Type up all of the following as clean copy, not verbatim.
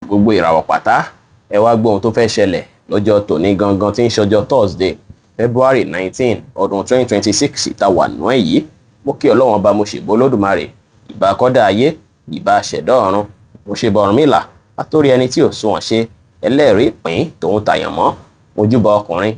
gbogbo ìràwọ̀ pátá ẹ wá gbọ́ ohun tó fẹ́ ṣẹlẹ̀ lọ́jọ́ tòní gangan tí ń ṣọjọ́ Thursday February 19 ọdún 2026 tá wà nù ẹ̀ yìí. Mo kí Ọlọ́run ọba mo ṣèbó Olódùmarè, ìbà kọ́dá ayé, ìbà ṣẹ̀dá ọ̀run, mo ṣe bọ Ọ̀rúnmìlà àtórí ẹni tí ò sunwọ̀n ṣe ẹlẹ́rìí ìpín tòun tàyàn mọ́, mojúbọ ọkùnrin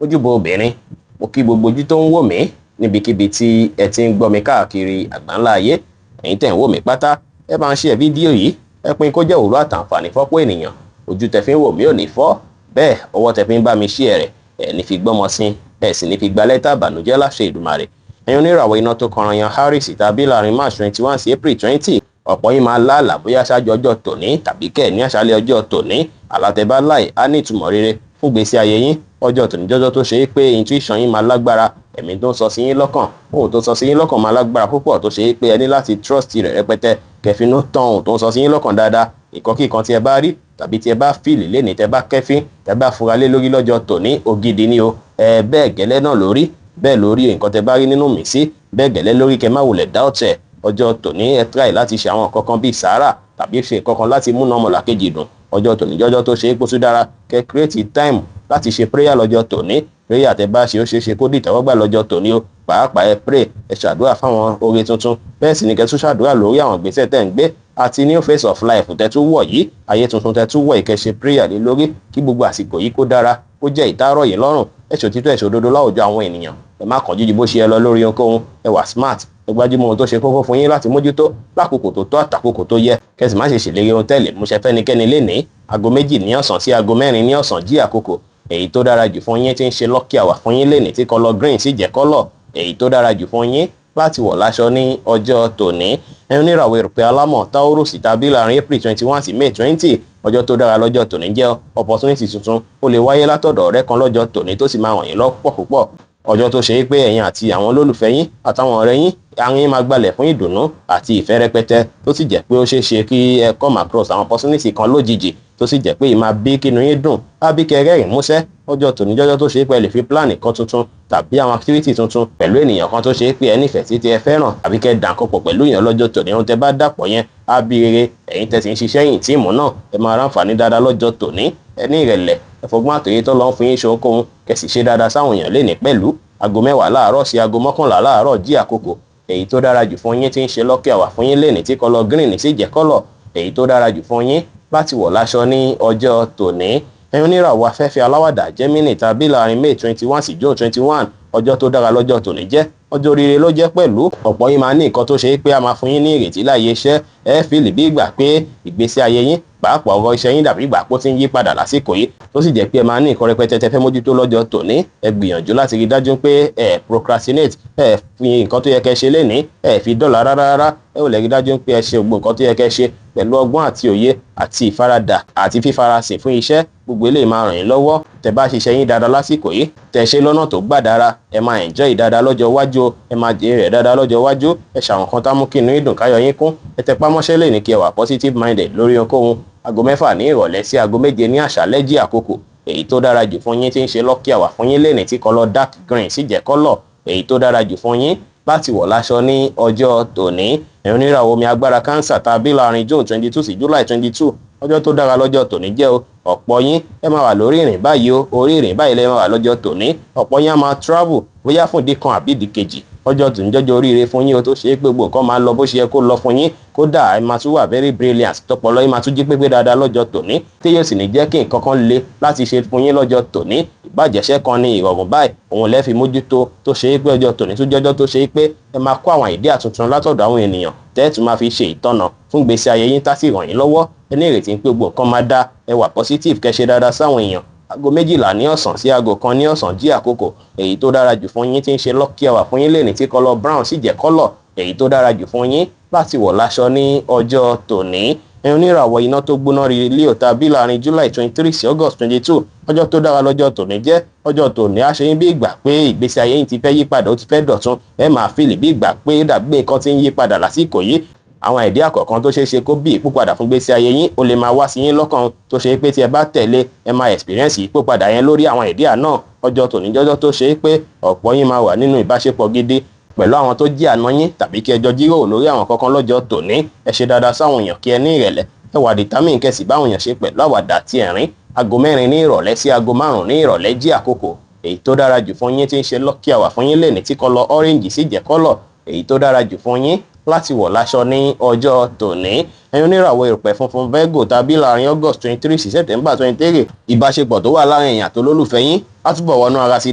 mojúbọ obìnrin. Mo kí gbogbo ojú tó ń wò mí níbikíbi tí ẹ ti ń gbọ́ mi káàkiri àgbáńlá ayé. Ẹ̀yin tẹ̀ ń wò mí pátá ẹ bá ń share fídíò yìí, ẹ pín kó jẹ́ òwúrọ̀ àtàǹfààní fọ́pọ̀ ènìyàn. Ojú tẹ fi ń wò mí ò ní fọ́, bẹ́ẹ̀ ọwọ́ tẹ fi ń bá mi share rẹ̀ ẹ ní fi gbọ́mọ sí, ẹ sì ní fi gba lẹ́tà àbànújẹ́ láṣẹ Èdùmàrè. Ẹ̀yin oníràwọ̀ iná tó kọran yan Harris tàbí láàrin March 21 sí April 20. Ọ̀pọ̀ yín máa láàlà bóyá ṣáájú ọjọ́ tòní tàbí kẹ́ẹ̀ ní àṣálẹ́ ọjọ́ tòní. Àlàtẹ̀bá láì á ní ìtumọ̀ rere fún gbèsè ayé yín. Ọjọ́ tòní jọjọ́ tó ṣe é pé intuition yín máa lágbára, ẹ̀mí tó ń sọ sí yín lọ́kàn, ohun tó sọ sí yín lọ́kàn máa lágbára púpọ̀ tó ṣe é pé ẹ ní láti trust rẹ̀ rẹpẹtẹ kẹfínú tán ohun tó ń sọ sí yín lọ́kàn dáadáa. Ìkọ́kíkan tí ẹ bá rí tàbí tí ẹ bá fìlì lénìí tẹ bá kẹ́fín tẹ bá fura lé lórí lọ́jọ́ tòní ògidì ni o. Bẹ́ẹ̀ gẹ́lẹ́ náà lórí, bẹ́ẹ̀ lórí nǹkan tẹ bá rí nínú mi sí, bẹ́ẹ̀ gẹ́lẹ́ lórí kẹ má wulẹ̀ dá ọ̀tẹ̀. Ọjọ́ tòní ẹ try láti ṣe àwọn kankan bíi sàárà tàbí ṣe kankan láti múná ọmọlàkejì dùn. Ọjọ́ tòní jọjọ́ tó ṣe é pósú dára kẹ create time láti ṣe prayer lọ́jọ́ tòní. Prayer tẹ bá ṣe ó ṣe é ṣe kó dìtẹ́wọ́gbà lọ́jọ́ tòní o. Pàápàá ẹ pray, ẹ ṣàdúrà fáwọn oore tuntun, bẹ́ẹ̀ sì ni kẹ́ tún ṣàdúrà lórí àwọn ìgbésẹ̀ tẹ́ ń gbé àti new phase of life tẹ́ tún wọ̀ yìí, ayé tuntun tẹ́ tún wọ̀ yìí, kẹ́ ṣe prayer lé lórí kí gbogbo àsìkò yìí kó dára, kó jẹ́ ìtárọ̀ yìí lọ́rùn. Ẹ ṣòtítọ́ ẹ ṣòdodo láwùjọ àwọn ènìyàn, ẹ má kánjú ju bó ṣe ẹ lọ lórí ohunkóhun, ẹ wà smart, ẹ gbájúmọ́ ohun tó ṣe kókó fún yín láti mójútó lákòókò tó tọ́ àtàkókò tó yẹ. Kẹ́sì má ṣe ṣèlérí ohun tẹ́lẹ̀ mú ṣe fẹ́nikẹ́ni lénìí. Aago 2 ní ọ̀sán sí aago 4 ní ọ̀sán jí àkókò. Èyí tó dára jù fún yín tí ń ṣe lucky hour fún yín lénìí tí kọlọ green sì jẹ́ kọ́lọ̀ èyí tó dára jù fún yín láti wọ̀ láṣọ ní ọjọ́ tòní. Ẹ̀yin oníràwọ̀ erùpẹ̀ alámọ̀ Taurus tàbí láàrin April 21 sí May 20. Ọjọ́ tó dára lọ́jọ́ tòní jẹ́ opportunity tuntun ó lè wáyé látọ̀dọ̀ ọ̀rẹ́ kan lọ́jọ́ tòní tó sì máa ràn yín lọ́pọ̀ púpọ̀. Ọjọ́ tó ṣe é pé ẹ̀yin àti àwọn olólùfẹ́ yín àtàwọn ọ̀rẹ́ yín àwọn yín máa gbalẹ̀ fún ìdùnnú àti ìfẹ́ rẹpẹtẹ tó sì jẹ́ pé ó ṣeé ṣe kí ẹ come across àwọn opportunity kan lójijì tó sì jẹ́ pé ìmáa bí kínú yín dùn á bí kẹrẹ́rìn músẹ́. Ọjọ́ tòní jọjọ́ tó ṣe é pé ẹ lè fi plan kan tuntun tàbí àwọn activity tuntun pẹ̀lú ènìyàn kan tó ṣe é pé ẹ nífẹ̀ẹ́ sí tí ẹ fẹ́ràn àbí kẹ́ dànkọ́ pọ̀ pẹ̀lú èèyàn lọ́jọ́ tòní. Ohun tẹ bá dàpọ̀ yẹn á bí rere. Ẹ̀yin tẹ́ sì ń ṣiṣẹ́ yìn tíìmù náà ẹ máa ráǹfààní dáadáa lọ́jọ́ tòní. Ẹ ní ìrẹ̀lẹ̀, ẹ fọgbọ́n àtòyé tó lọ́ fún yín ṣe ohunkóhun kẹ́ sì ṣe dáadáa sáwọn èèyàn lénìí pẹ̀lú. Aago 10 láàárọ̀ sí aago 11 láàárọ̀ jí àkókò. Èyí tó dára jù fún yín tí ń ṣe lucky hour fún yín lénìí tí kọlọ green sì jẹ́ kọ́lọ̀ èyí tó dára jù fún yín láti wọ̀ láṣọ ní ọjọ́ tòní. Ẹ̀yin oníràwọ̀ afẹ́fẹ́ aláwàdà Gemini tàbí láàrin May 21 sí June 21. Ọjọ́ tó dára lọ́jọ́ tòní jẹ́ ọjọ́ oríire ló jẹ́ pẹ̀lú. Ọ̀pọ̀ yín máa ní nǹkan tó ṣe é pé a máa fún yín ní ìrètí láyé iṣẹ́. Ẹ fìlì bí ìgbà pé ìgbésí ayé yín pàápàá ọ̀rọ̀ iṣẹ́ yín dàbí ìgbà pé ó ti ń yí padà lásìkò yìí tó sì jẹ́ pé ẹ máa ní nǹkan rẹpẹtẹ tẹ́ fẹ́ mójútó lọ́jọ́ tòní. Ẹ gbìyànjú láti rí dájú pé ẹ procrastinate, ẹ fi nǹkan tó yẹ kẹ́ ṣe lénìí ẹ fi dọ́là rárá. Ẹ ò lè rí dájú pé ẹ ṣe gbogbo nǹkan tó yẹ kẹ́ ṣe pẹ̀lú ọgbọ́n àti òye àti ìfaradà àti fífarasìn fún iṣẹ́. Gbogbo eléyìí máa ràn yín lọ́wọ́. Tẹ́ bá ṣiṣẹ́ yín dáadáa lásìkò yìí, tẹ́ ṣe lọ́nà tó gbà dára, ẹ máa enjoy dáadáa lọ́jọ́ iwájú, ẹ máa jèrè rẹ̀ dáadáa lọ́jọ́ iwájú. Ẹ ṣàwọn kan tá mú kí inú yín dùn káyọ̀ yín kún. Ẹ tẹpá mọ́ṣẹ́ lénìí kí ẹ wà positive minded lórí ohunkóhun. Aago 6 ní ìrọ̀lẹ́ sí aago 7 ní àṣálẹ́ jí àkókò. Èyí tó dára jù fún yín tí ń ṣe lucky hour fún yín lénìí tí kọlọ dark green sì jẹ́ kọ́lọ̀ èyí tó dára jù fún yín láti wọ̀ láṣọ ní ọjọ́ tòní. Ẹ̀yin oníràwọ̀ omi agbára Cancer tàbí láàrin June 22 sí July 22. Ọjọ́ tó dára lọ́jọ́ tòní jẹ́ o. Ọ̀pọ̀ yín ẹ máa wà lórí ìrìn báyìí o, orí ìrìn báyìí lẹ máa wà lọ́jọ́ tòní. Ọ̀pọ̀ yín á máa travel bóyá fún ìdí kan àbí ìdí kejì. Ọjọ́ tòní jọjọ́ oríire fún yín o tó ṣe é pé gbogbo nǹkan máa lọ bó ṣe yẹ kó lọ fún yín. Kódà ẹ máa tún wà very brilliant tọpọlọ yín máa tún jí pépé dáadáa lọ́jọ́ tòní tí yóò sì ní jẹ́ kí nǹkan kan le láti ṣe fún yín lọ́jọ́ tòní. Ìbàjẹ́ṣẹ́ kan ní ìrọ̀rùn báyìí òun lẹ́ fi mójútó tó ṣe é pé ọjọ́ tòní tún jọjọ́ tó ṣe é pé ẹ máa kó àwọn ìdí àtuntun látọ̀dọ̀ àwọn ènìyàn tẹ́ẹ̀tù máa fi ṣe ìtọ́nà fún ìgbésí ayé yín tá sì ràn yín lọ́wọ́. Ẹ ní ìrètí pé gbogbo nǹkan máa dá, ẹ wà positive kẹ́ ṣe dáadáa sáwọn èèyàn. Aago 12 ní ọ̀sán sí aago 1 ní ọ̀sán jí àkókò. Èyí tó dára jù fún yín tí ń ṣe lucky hour fún yín lénìí tí kọlọ brown sì jẹ́ kọ́lọ̀ èyí tó dára jù fún yín láti wọ̀ láṣọ ní ọjọ́ tòní. Ẹ̀yin oníràwọ̀ iná tó gbóná rí Leo tàbí láàrin July 23 sí August 22. Ọjọ́ tó dára lọ́jọ́ tòní jẹ́ ọjọ́ tòní á ṣe yín bí ìgbà pé ìgbésí ayé yín ti fẹ́ yí padà, ó ti fẹ́ dọ̀tun. Ẹ máa fìlì bí ìgbà pé dàgbé nǹkan ti ń yí padà lásìkò yìí. Àwọn ìdí àkọ́kọ́ tó ṣeé ṣe kó bí ìpòpadà fún gbèsè ayé yín ó lè máa wá sí yín lọ́kàn tó ṣe pé tí ẹ bá tẹ̀lé ẹ máa experience ìpòpadà yẹn lórí àwọn ìdí náà. Ọjọ́ tòní jọjọ́ tó ṣe pé ọ̀pọ̀ yín máa wà nínú ìbáṣepọ̀ gidi pẹ̀lú àwọn tó jẹ́ àná yín tàbí kí ẹ jọ jíròrò lórí àwọn kankan lọ́jọ́ tòní. Ẹ ṣe dáadáa sáwọn èèyàn kí ẹ ní ìrẹ̀lẹ̀, ẹwà determine kẹsì báwọn èèyàn ṣe pẹ̀lú àwàdà àti ẹ̀rín. Aago 4 ní ìrọ̀lẹ́ sí aago 5 ní ìrọ̀lẹ́ jí àkókò èyí tó dára jù fún yín tí ń ṣe lucky hour fún yín lẹ́ni tí kọ́lọ̀ orange sì jẹ́ kọ́lọ̀ èyí tó dára jù fún yín láti wọ̀ láṣọ ní ọjọ́ tòní. ẹ̀yin oníràwọ̀ erùpẹ̀ funfun Virgo tàbí láàrin August 23 sí September 23 ìbáṣepọ̀ tó wà láàrin èèyàn tó lólùfẹ́ yín á túbọ̀ wọnú ara sí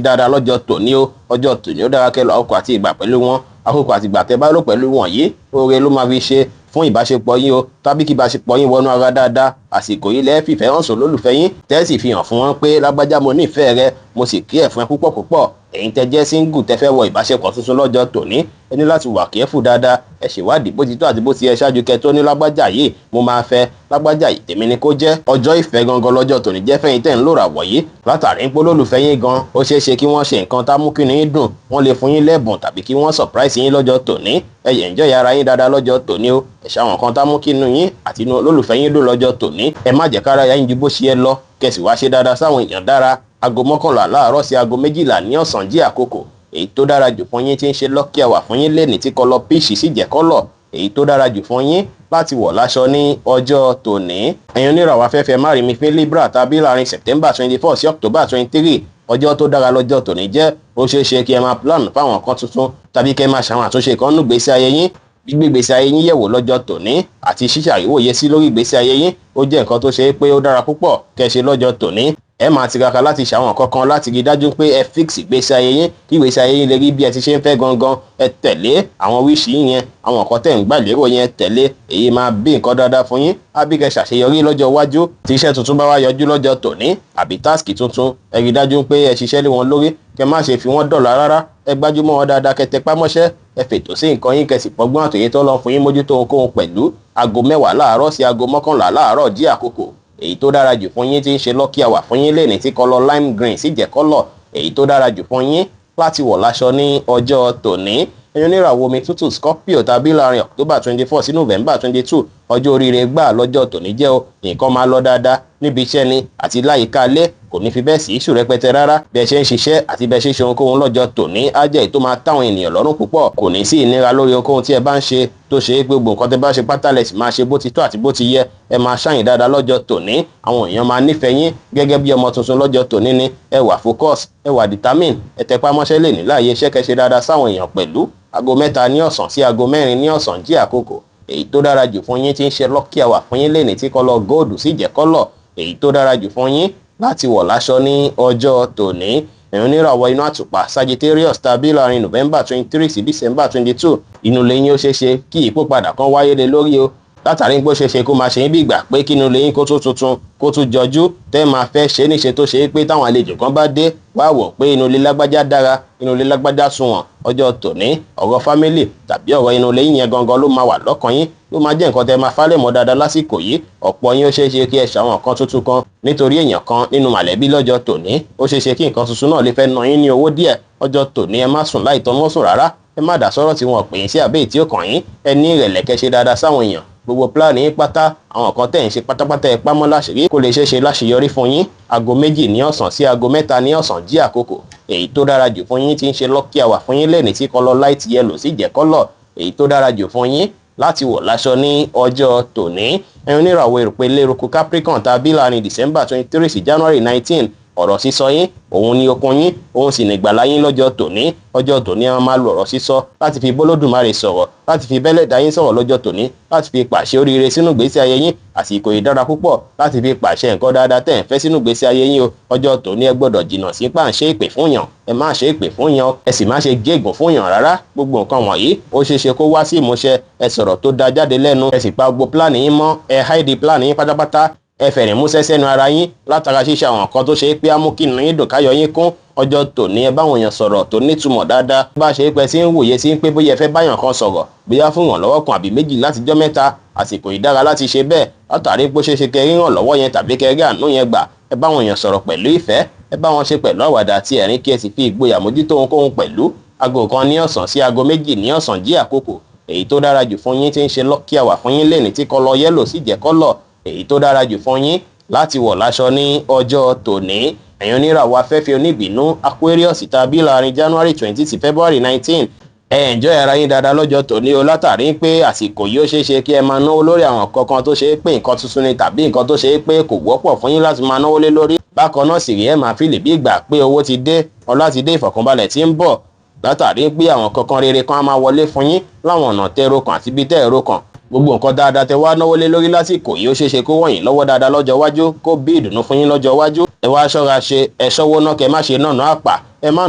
dáadáa lọ́jọ́ tòní o. ọjọ́ tòní ó dára kẹ́ lọ àkókò àti ìgbà pẹ̀lú wọn. àkókò àti ìgbà tẹ́ bá lò pẹ̀lú wọn yìí oore ló máa fi ṣe fún ìbáṣepọ̀ yín o. tàbí kí ìbáṣepọ̀ yín wọnú ara dáadáa àsìkò yìí lẹ́ẹ̀ fìfẹ́ hàn sọ lólùfẹ́ yín tẹ́sì fi hàn fún wọn pé lágbájá mo nífẹ̀ẹ́ rẹ mo sì kí ẹ̀ fún ẹ púpọ̀ púpọ̀. ẹ̀yin tẹ́ jẹ́ single tẹ́ fẹ́ wọ ìbáṣepọ̀ tuntun lọ́jọ́ tòní ẹ ní láti wà careful dáadáa ẹ ṣèwádìí bó ti tó àti bó ti yẹ ṣáájú kẹ́ tó ní lágbájá yìí mo máa fẹ́ lágbájá yìí tèmi ni kó jẹ́. ọjọ́ ìfẹ́ gangan lọ́jọ́ tòní jẹ́ fẹ́yìn tẹ́ ń lò ràwọ̀ yìí látàrí ń pé olólùfẹ́ yín gan ó ṣeé ṣe kí wọ́n ṣe nǹkan tá mú kí ni dùn wọ́n lè fún yín lẹ́bùn tàbí kí wọ́n surprise yín lọ́jọ́ tòní ẹ enjoy ara yín dáadáa lọ́jọ́ tòní o. ẹ ṣàwọn nǹkan tá mú kí inú yín àti inú olólùfẹ́ yín dùn lọ́jọ́ tòní ẹ má jẹ́ kára yín ju bó ṣe yẹ lọ kẹsì wá ṣe dáadáa sáwọn èèyàn dára. aago 11 láàárọ̀ sí aago 12 ní ọ̀sán jí àkókò èyí tó dára jù fún yín tí ń ṣe lucky hour fún yín lẹ́ni tí kọ́lọ̀ peach sì jẹ́ kọ́lọ̀ èyí tó dára jù fún yín láti wọ̀ láṣọ ní ọjọ́ tòní. ẹ̀yin oníràwọ̀ afẹ́fẹ́ má rí mi fún Libra tàbí láàrin September 24 sí October 23 ọjọ́ tó dára lọ́jọ́ tòní jẹ́ ó ṣeé ṣe kí ẹ máa plan fáwọn nǹkan tuntun tàbí kí ẹ máa ṣàwọn àtúnṣe kan nù gbèsè ayé yín. gbígbé ìgbésí ayé yín yẹ̀wò lọ́jọ́ tòní àti ṣíṣàríwòye sí lórí ìgbésí ayé yín ó jẹ́ nǹkan tó ṣe é pé ó dára púpọ̀ kẹ́ ṣe lọ́jọ́ tòní. ẹ máa tiraka láti ṣàwọn kankan láti rí dájú pé ẹ fix ìgbésí ayé yín kí ìgbésí ayé yín lè rí bí ẹ ti ṣe ń fẹ́ gangan. ẹ tẹ̀lé àwọn wíṣì yẹn àwọn nǹkan tẹ̀ ń gbà lérò yẹn tẹ̀lé èyí máa bí nǹkan dáadáa fún yín á bí kẹ́ ṣàṣeyọrí lọ́jọ́ iwájú. tí iṣẹ́ tuntun bá wá yọjú lọ́jọ́ tòní àbí táàsì tuntun ẹ rí dájú pé ẹ ṣiṣẹ́ lé wọn lórí kẹ́ má ṣe fi wọ́n dọ̀là rárá ẹ gbájúmọ́ wọn dáadáa kẹ́ tẹpá mọ́ṣẹ́ ẹ fètò sí nǹkan yín kẹsì pọ́gbọ́n àtòyé tó lọ fún yín mójútó ohunkóhun pẹ̀lú. aago 10 láàárọ̀ sí aago 11 láàárọ̀ jí àkókò èyí tó dára jù fún yín tí ń ṣe lucky hour fún yín lẹ́ni tí kọ́lọ̀ lime green sì jẹ́ kọ́lọ̀ èyí tó dára jù fún yín láti wọ̀ láṣọ ní ọjọ́ tòní. ẹ̀yin oníràwọ̀ omi tútù Scorpio tàbí láàrin October 24 sí November 22 ọjọ́ oríire gbà lọ́jọ́ tòní jẹ́ o. nǹkan máa lọ dáadáa níbi iṣẹ́ ni àti láyìíká ilé kò ní fi bẹ́ẹ̀ sí ìṣù rẹpẹtẹ rárá. bẹ́ẹ̀ ṣe ń ṣiṣẹ́ àti bẹ́ẹ̀ ṣe ń ṣe ohunkóhun lọ́jọ́ tòní á jẹ́ èyí tó máa táwọn ènìyàn lọ́rùn púpọ̀. kò ní sí ìnira lórí ohunkóhun tí ẹ bá ń ṣe tó ṣe é pé gbogbo nǹkan tẹ bá ṣe pátá lẹ̀ sì máa ṣe bó ti tó àti bó ti yẹ. ẹ máa ṣàyìn dáadáa lọ́jọ́ tòní àwọn èèyàn máa nífẹ̀ẹ́ yín gẹ́gẹ́ bí ọmọ tuntun lọ́jọ́ tòní ni. ẹ wà focus ẹ wà determine ẹ tẹpá mọ́ṣẹ́ lè ní láàyè iṣẹ́ kẹ́ ṣe dáadáa sáwọn èèyàn pẹ̀lú. aago 3 ní ọ̀sán sí aago 4 ní ọ̀sán jí àkókò èyí tó dára jù fún yín tí ń ṣe lucky hour fún yín lẹ́ni tí kọ́lọ̀ góòdù sì jẹ́ kọ́lọ̀ èyí tó dára jù fún yín láti wọ̀ láṣọ ní ọjọ́ tòní. ẹ̀yin oníràwọ̀ inú àtùpà Sagittarius tàbí láàrin November 23 sí December 22 inú lẹ́yìn ó ṣeéṣe kí ìpòpadà kan wáyé lé lórí o. látàrí pé ó ṣeéṣe kó máa ṣe yín bí ìgbà pé kí inú lẹ́yìn kó tó tuntun kó tún jọjú tẹ́ máa fẹ́ ṣe níṣe tó ṣe é pé táwọn àlejò kan bá dé wá wò pé inú ilé lágbájá dára inú ilé lágbájá sunwọ̀n. ọjọ́ tòní ọ̀rọ̀ fámílì tàbí ọ̀rọ̀ inú lẹ́yìn yẹn gangan ló máa wà lọ́kàn yín ló máa jẹ́ nǹkan tẹ́ máa fálẹ̀ mọ́ dáadáa lásìkò yìí. ọ̀pọ̀ yín ó ṣeé ṣe kí ẹ ṣàwọn nǹkan tuntun kan nítorí èèyàn kan nínú màlẹ́bí lọ́jọ́ tòní ó ṣeé ṣe kí nǹkan tuntun náà lè fẹ́ ná yín ní owó díẹ̀. ọjọ́ tòní ẹ má sùn láì tọ́ mọ́ sùn rárá ẹ má dá sọ́rọ̀ tí wọ́n pè yín sí àbẹ́ tí ó kàn yín ẹ ní ìrẹ̀lẹ̀ kẹ́ ṣe dáadáa sáwọn èèyàn. gbogbo pílánì yín pátá àwọn kan tẹ̀ ń ṣe pátápátá ẹ pamọ́ láṣìírí kó lè ṣeé ṣe láṣeyọrí fún yín. aago 2 ní ọ̀sán sí aago 3 ní ọ̀sán jí àkókò èyí tó dára jù fún yín tí ń ṣe lucky hour fún yín lẹ́ni tí kọ́lọ̀ light yellow sì jẹ́ kọ́lọ̀ èyí tó dára jù fún yín láti wọ̀ láṣọ ní ọjọ́ tòní. ẹ̀yin oníràwọ̀ erùpẹ̀ lérúkú Capricorn tàbí láàrin December 23 sí January 19 ọ̀rọ̀ sísọ yín òun ni okun yín òun sì ní ìgbàlá yín lọ́jọ́ tòní. ọjọ́ tòní ẹ máa lo ọ̀rọ̀ sísọ láti fi bólódùmarè sọ̀rọ̀ láti fi bẹ́lẹ̀dá yín sọ̀rọ̀ lọ́jọ́ tòní láti fi pàṣẹ oríire sínú ìgbésí ayé yín àsìkò yìí dára púpọ̀ láti fi pàṣẹ nǹkan dáadáa tẹ̀ ń fẹ́ sínú ìgbésí ayé yín o. ọjọ́ tòní ẹ gbọ́dọ̀ jìnnà sí pàǹṣẹ ìpè fún yàn ẹ má ṣe ìpè fún yàn ẹ sì má ṣe gégùn fún yàn rárá. gbogbo nǹkan wọ̀nyí ó ṣeé ṣe kó wá sí ìmúṣẹ. ẹ sọ̀rọ̀ tó da jáde lẹ́nu ẹ sì pa gbogbo pílánì yín mọ́ ẹ háìdì pílánì yín pátápátá ẹ fẹ̀rẹ̀ músẹ́ sẹ́nu ara yín látara ṣíṣe àwọn nǹkan tó ṣe é pé á mú kí inú yín dùn káyọ̀ yín kún. ọjọ́ tòní ẹ báwọn èèyàn sọ̀rọ̀ tó nítumọ̀ dáadáa bá ṣe é pẹ́ sí ń wòye sí ń pé bóyá ẹ fẹ́ báyàn kan sọ̀rọ̀ bóyá fún ìrànlọ́wọ́ kan àbí méjì látijọ́ mẹ́ta àsìkò ìdára láti ṣe bẹ́ẹ̀ látàrí pé ó ṣeé ṣe kẹ́ rí ìrànlọ́wọ́ yẹn tàbí kẹ́ rí àánú yẹn gbà. ẹ báwọn èèyàn sọ̀rọ̀ pẹ̀lú ìfẹ́ ẹ bá wọn ṣe pẹ̀lú àwàdà àti ẹ̀rín kí ẹ sì fi ìgboyà mójútó ohunkóhun pẹ̀lú. aago 1 ní ọ̀sán sí aago 2 ní ọ̀sán jí àkókò èyí tó dára jù fún yín tí ń ṣe lucky hour fún yín lẹ́ni tí kọ́lọ̀ yẹ́lò sì jẹ́ kọ́lọ̀ èyí tó dára jù fún yín láti wọ̀ láṣọ ní ọjọ́ tòní. ẹ̀yin oníràwọ̀ afẹ́fẹ́ oníbínú Aquarius tàbí láàrin January 20 sí February 19 enjoy ara yín dáadáa lọ́jọ́ tòní o, látàrí pé àsìkò yìí ó ṣeé ṣe kí ẹ máa náwó lórí àwọn kankan tó ṣe é pé nǹkan tuntun ni tàbí nǹkan tó ṣe é pé kò wọ́pọ̀ fún yín láti máa náwó lé lórí. Bákan náà sì rí ẹ máa fi lè bí ìgbà pé owó ti dé, ọlá ti dé, ìfọ̀kànbalẹ̀ tí ń bọ̀, látàrí pé àwọn kankan rere kan á máa wọlé fún yín láwọn ọ̀nà tẹ́rọ kan àti bí tẹ́ẹ̀rọ kan. Gbogbo nǹkan dáadáa tẹ wá náwó lé lórí lásìkò yìí ó ṣeé ṣe kó wọ̀nyí lọ́wọ́ dáadáa lọ́jọ́ iwájú, kó bí ìdùnnú fún yín lọ́jọ́ iwájú. Ẹ wá ṣọ́ra ṣe, ẹ ṣọ́wó náà kẹ má ṣe nànà àpà, ẹ má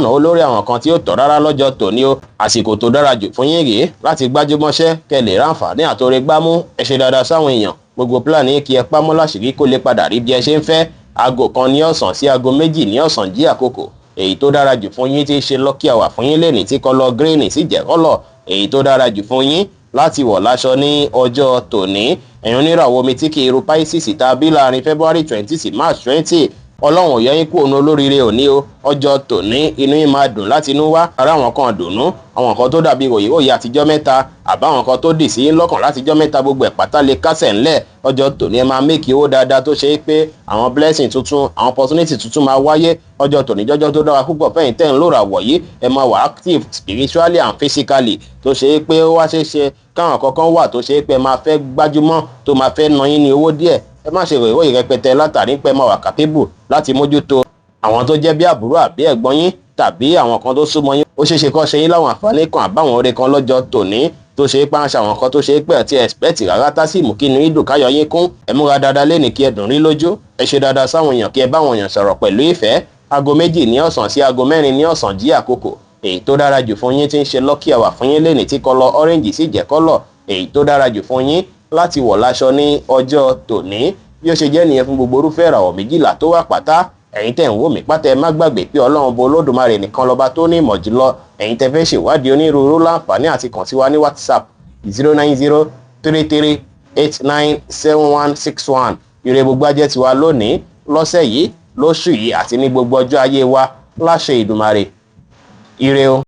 náwó lórí àwọn kan tí ó tọ́ rárá lọ́jọ́ tòní o. Àsìkò tó dára jù fún yín rèé láti gbájúmọ́ṣẹ́ kẹ lè ráǹfààní àtòrè gbámú. Ẹ ṣe dáadáa sáwọn èèyàn, gbogbo plan yín kí ẹ pamọ́ láṣìírí kó lè padà rí bí ẹ ṣe ń fẹ́. Aago 1 ní ọ̀sán sí aago 2 ní ọ̀sán jí àkókò. Èyí tó dára jù fún yín tí í ṣe lucky hour fún yín lẹ́nìí tí kọ́lọ̀ green sì jẹ́ kọ́lọ̀ èyí tó dára jù fún yín láti wọ̀ láṣọ ní ọjọ́ tòní. Ẹ̀yin oníràwọ̀ omi tí kì í ru Pisces tàbí láàrin February 20 sí March 20. Ọlọ́run ò yọ yín kú òun olóríire òní o. Ọjọ́ tòní inú yín máa dùn láti inú wá. Ara àwọn kan dùnnú, àwọn kan tó dàbí ròyìnròyìn àtijọ́ mẹ́ta, àbá àwọn kan tó dì sí lọ́kàn látijọ́ mẹ́ta, gbogbo ẹ̀ pátá lè kásẹ̀ ńlẹ̀. Ọjọ́ tòní ẹ máa méèkì owó dáadáa tó ṣe é pé àwọn blessing tuntun, àwọn opportunity tuntun máa wáyé. Ọjọ́ tòní jọ́jọ́ tó dára púpọ̀ fẹ́yìn tẹ́ ń lò ràwọ̀ yìí. Ẹ máa wà active spiritually and physically tó ṣe é pé ó wá ṣeé ṣe káwọn kankan wà tó ṣe é pé máa fẹ́ gbájúmọ́ tó máa fẹ́ ná yín ní owó díẹ̀. Ẹ má ṣe ròyìnròyìn rẹpẹtẹ látàrí pé máa wà capable láti mójútó àwọn tó jẹ́ bí àbúrò àbí ẹ̀gbọ́n yín tàbí àwọn kan tó súnmọ́ yín. Ó ṣeé ṣe kó ṣe yín láwọn àǹfààní kan àbáwọn oore kan lọ́jọ́ tòní tó ṣe é pàṣẹ àwọn kan tó ṣe é pé àti expect rárá tásìmù kí inú yín dùn káyọ̀ yín kún. Ẹ múra dáadáa lẹ́nìí kí ẹ dùn rí lójú. Ẹ ṣe dáadáa sáwọn èèyàn kí ẹ bá àwọn èèyàn sọ̀rọ̀ pẹ̀lú ìfẹ́. Aago 2 ní ọ̀sán sí aago 4 ní ọ̀sán jí àkókò. Èyí tó dára jù fún yín tí ń ṣe lucky hour fún yín lẹ́nìí tí kọ́lọ̀ orange sì jẹ́ kọ́lọ̀ èyí tó dára jù fún yín láti wọ̀ láṣọ ní ọjọ́ tòní. Bí ó ṣe jẹ́ nìyẹn fún gbogbo irúfẹ́ ìràwọ̀ 12 tó wà pátá. Ẹ̀yin tẹ́ ń wò mí pátá ẹ má gbàgbé pé Ọlọ́run bo Olódùmarè nìkan lọ́ba tó ní ìmọ̀ jùlọ. Ẹ̀yin tẹ́ fẹ́ ṣèwádìí onírúurú láǹfààní àti kàn sí wa ní WhatsApp 09033897161. Ire gbogbo ajẹ́ tiwa lónìí, lọ́sẹ̀ yìí, lóṣù yìí àti ní gbogbo ọjọ́ ayé wa láṣẹ Ìdùmarè. Ire o.